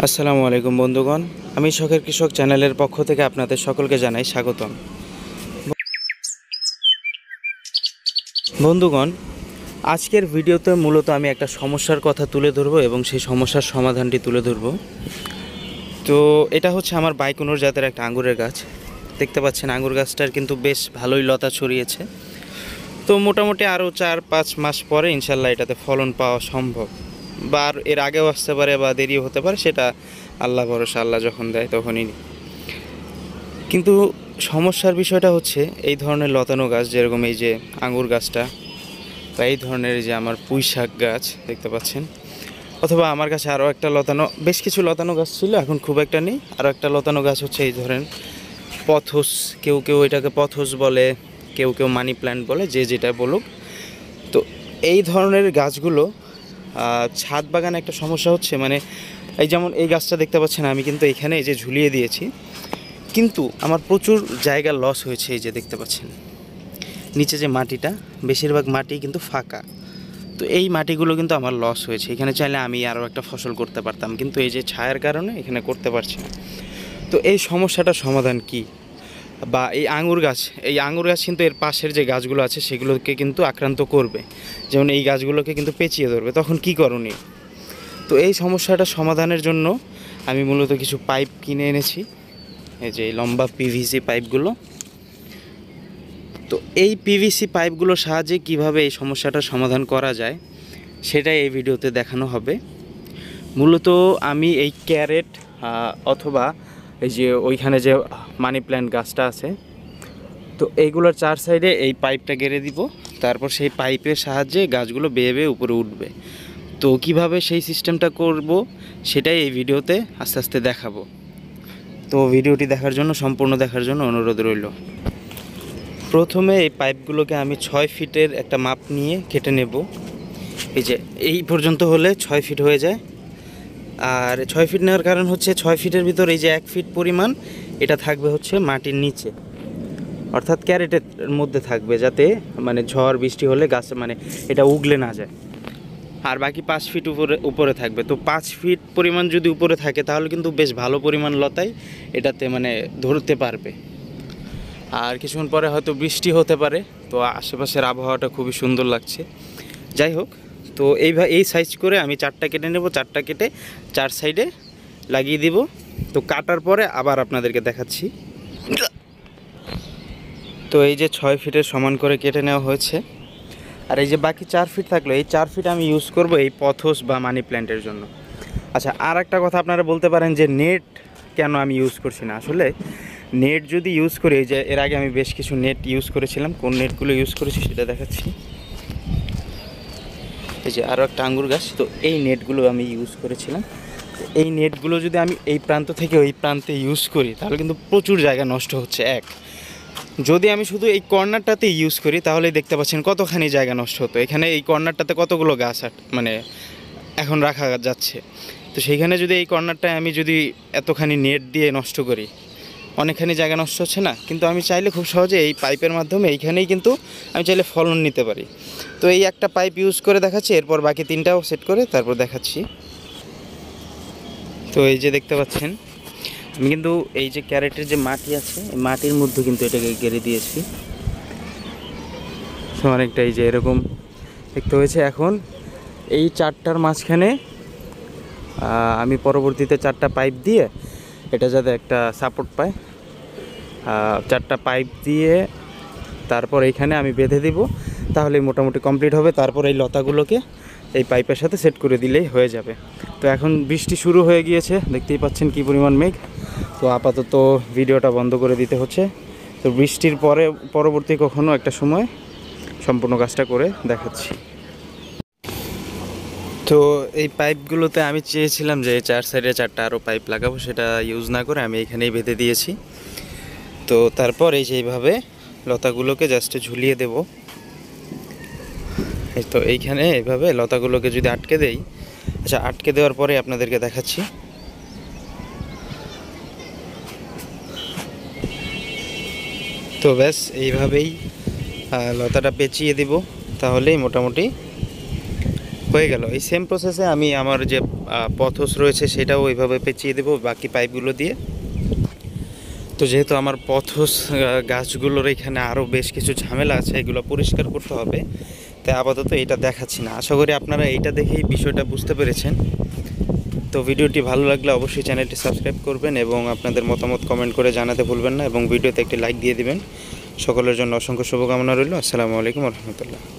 আসসালামু আলাইকুম বন্ধুগণ, আমি শখের কৃষক চ্যানেলের পক্ষ থেকে আপনাদের সকলকে জানাই স্বাগতম। বন্ধুগণ, আজকের ভিডিওতে মূলত আমি একটা সমস্যার কথা তুলে ধরব এবং সেই সমস্যার সমাধানটি তুলে ধরব। তো এটা হচ্ছে আমার বাইকোনর জাতের একটা আঙ্গুরের গাছ। দেখতে পাচ্ছেন আঙ্গুর গাছটার কিন্তু বেশ ভালোই লতা ছড়িয়েছে। তো মোটামুটি আরও 4-5 মাস পরে ইনশাল্লাহ এটাতে ফলন পাওয়া সম্ভব, বা এর আগেও আসতে পারে বা দেরিও হতে পারে, সেটা আল্লাহ ভরসা, আল্লাহ যখন দেয় তখনই। কিন্তু সমস্যার বিষয়টা হচ্ছে এই ধরনের লতানো গাছ, যেরকম এই যে আঙ্গুর গাছটা, বা এই ধরনের যে আমার পুঁই শাক গাছ দেখতে পাচ্ছেন, অথবা আমার কাছে আরও একটা লতানো, বেশ কিছু লতানো গাছ ছিল, এখন খুব একটা নেই। আরও একটা লতানো গাছ হচ্ছে এই ধরেন পথস, কেউ কেউ এটাকে পথস বলে, কেউ কেউ মানি প্ল্যান্ট বলে, যে যেটা বলুক। তো এই ধরনের গাছগুলো ছাদ বাগানে একটা সমস্যা হচ্ছে, মানে এই যেমন এই গাছটা দেখতে পাচ্ছেন, আমি কিন্তু এখানে এই যে ঝুলিয়ে দিয়েছি, কিন্তু আমার প্রচুর জায়গা লস হয়েছে। এই যে দেখতে পাচ্ছেন নিচে যে মাটিটা, বেশিরভাগ মাটি কিন্তু ফাঁকা। তো এই মাটিগুলো কিন্তু আমার লস হয়েছে। এখানে চাইলে আমি আরও একটা ফসল করতে পারতাম, কিন্তু এই যে ছায়ার কারণে এখানে করতে পারছি না। তো এই সমস্যাটার সমাধান কি? বা এই আঙ্গুর গাছ কিন্তু এর পাশের যে গাছগুলো আছে সেগুলোকে কিন্তু আক্রান্ত করবে, যেমন এই গাছগুলোকে কিন্তু পেঁচিয়ে ধরবে। তখন কি করণীয়? তো এই সমস্যাটা সমাধানের জন্য আমি মূলত কিছু পাইপ কিনে এনেছি, এই যে এই লম্বা পিভিসি পাইপগুলো। তো এই পিভিসি পাইপগুলোর সাহায্যে কিভাবে এই সমস্যাটার সমাধান করা যায় সেটাই এই ভিডিওতে দেখানো হবে। মূলত আমি এই ক্যারেট অথবা এই যে ওইখানে যে মানি প্ল্যান্ট গাছটা আছে, তো এইগুলোর 4 সাইডে এই পাইপটা গেড়ে দিব। তারপর সেই পাইপের সাহায্যে গাছগুলো বেয়ে বেয়ে উপরে উঠবে। তো কিভাবে সেই সিস্টেমটা করব সেটাই এই ভিডিওতে আস্তে আস্তে দেখাবো। তো ভিডিওটি দেখার জন্য, সম্পূর্ণ দেখার জন্য অনুরোধ রইল। প্রথমে এই পাইপগুলোকে আমি 6 ফিটের একটা মাপ নিয়ে কেটে নেব। এই যে এই পর্যন্ত হলে 6 ফিট হয়ে যায়। আর 6 ফিট নেওয়ার কারণ হচ্ছে 6 ফিটের ভিতর এই যে 1 ফিট পরিমাণ এটা থাকবে হচ্ছে মাটির নিচে, অর্থাৎ ক্যারেটের মধ্যে থাকবে, যাতে মানে ঝড় বৃষ্টি হলে গাছ মানে এটা উগলে না যায়। আর বাকি 5 ফিট উপরে থাকবে। তো 5 ফিট পরিমাণ যদি উপরে থাকে তাহলে কিন্তু বেশ ভালো পরিমাণ লতাই এটাতে মানে ধরতে পারবে। আর কিছুক্ষণ পরে হয়তো বৃষ্টি হতে পারে। তো আশেপাশের আবহাওয়াটা খুবই সুন্দর লাগছে। যাই হোক, তো এই সাইজ করে আমি 4টা কেটে নেব। 4টা কেটে 4 সাইডে লাগিয়ে দিব। তো কাটার পরে আবার আপনাদেরকে দেখাচ্ছি। তো এই যে 6 ফিটের সমান করে কেটে নেওয়া হয়েছে। আর এই যে বাকি 4 ফিট থাকলো, এই 4 ফিট আমি ইউজ করব এই পথস বা মানি প্ল্যান্টের জন্য। আচ্ছা, আর একটা কথা আপনারা বলতে পারেন যে নেট কেন আমি ইউজ করছি না। আসলে নেট যদি ইউজ করি, এই যে এর আগে আমি বেশ কিছু নেট ইউজ করেছিলাম, কোন নেটগুলো ইউজ করেছি সেটা দেখাচ্ছি। এই যে আরও একটা আঙ্গুর গাছ, তো এই নেটগুলো আমি ইউজ করেছিলাম। এই নেটগুলো যদি আমি এই প্রান্ত থেকে ওই প্রান্তে ইউজ করি তাহলে কিন্তু প্রচুর জায়গা নষ্ট হচ্ছে। যদি আমি শুধু এই কর্নারটাতে ইউজ করি তাহলে দেখতে পাচ্ছেন কতখানি জায়গা নষ্ট হতো। এখানে এই কর্নারটাতে কতগুলো গাছ মানে এখন রাখা যাচ্ছে। তো সেইখানে যদি এই কর্নারটায় আমি যদি এতখানি নেট দিয়ে নষ্ট করি, অনেকখানি জায়গা নষ্ট হচ্ছে না? কিন্তু আমি চাইলে খুব সহজে এই পাইপের মাধ্যমে এইখানেই কিন্তু আমি চাইলে ফলন নিতে পারি। তো এই একটা পাইপ ইউজ করে দেখাচ্ছি, এরপর বাকি 3টাও সেট করে তারপর দেখাচ্ছি। তো এই যে দেখতে পাচ্ছেন আমি কিন্তু এই যে ক্যারেটের যে মাটি আছে, এই মাটির মধ্যে কিন্তু এটাকে গেড়ে দিয়েছি। অনেকটা এই যে এরকম দেখতে হয়েছে। এখন এই 4টার মাঝখানে আমি পরবর্তীতে 4টা পাইপ দিয়ে এটা যাতে একটা সাপোর্ট পায়, 4টা পাইপ দিয়ে তারপর এইখানে আমি বেঁধে দিব, তাহলে মোটামুটি কমপ্লিট হবে। তারপর এই লতাগুলোকে এই পাইপের সাথে সেট করে দিলেই হয়ে যাবে। তো এখন বৃষ্টি শুরু হয়ে গিয়েছে, দেখতেই পাচ্ছেন কি পরিমাণ মেঘ। তো আপাতত ভিডিওটা বন্ধ করে দিতে হচ্ছে। তো বৃষ্টির পরবর্তী কখনো একটা সময় সম্পূর্ণ কাজটা করে দেখাচ্ছি। তো এই পাইপগুলোতে আমি চেয়েছিলাম যে 4 সাইডে 4টা আরও পাইপ লাগাবো, সেটা ইউজ না করে আমি এখানেই বেঁধে দিয়েছি। তো তারপর এই যে এইভাবে লতাগুলোকে জাস্ট ঝুলিয়ে দেব। তো এইখানে এইভাবে লতাগুলোকে যদি আটকে দেই, আচ্ছা আটকে দেওয়ার পরে আপনাদেরকে দেখাচ্ছি। তো ব্যাস এইভাবেই লতাটা পেঁচিয়ে দিব, তাহলেই মোটামুটি হয়ে গেল। এই সেম প্রসেসে আমি আমার যে পথস রয়েছে সেটাও ওইভাবে পেঁচিয়ে দেবো বাকি পাইপগুলো দিয়ে। তো যেহেতু আমার পথস গাছগুলোর এখানে আরও বেশ কিছু ঝামেলা আছে, এগুলো পরিষ্কার করতে হবে, তাই আপাতত এটা দেখাচ্ছি না। আশা করি আপনারা এইটা দেখেই বিষয়টা বুঝতে পেরেছেন। তো ভিডিওটি ভালো লাগলে অবশ্যই চ্যানেলটি সাবস্ক্রাইব করবেন এবং আপনাদের মতামত কমেন্ট করে জানাতে ভুলবেন না এবং ভিডিওতে একটি লাইক দিয়ে দিবেন। সকলের জন্য অসংখ্য শুভকামনা রইল। আসসালামু আলাইকুম রহমতুল্লাহ।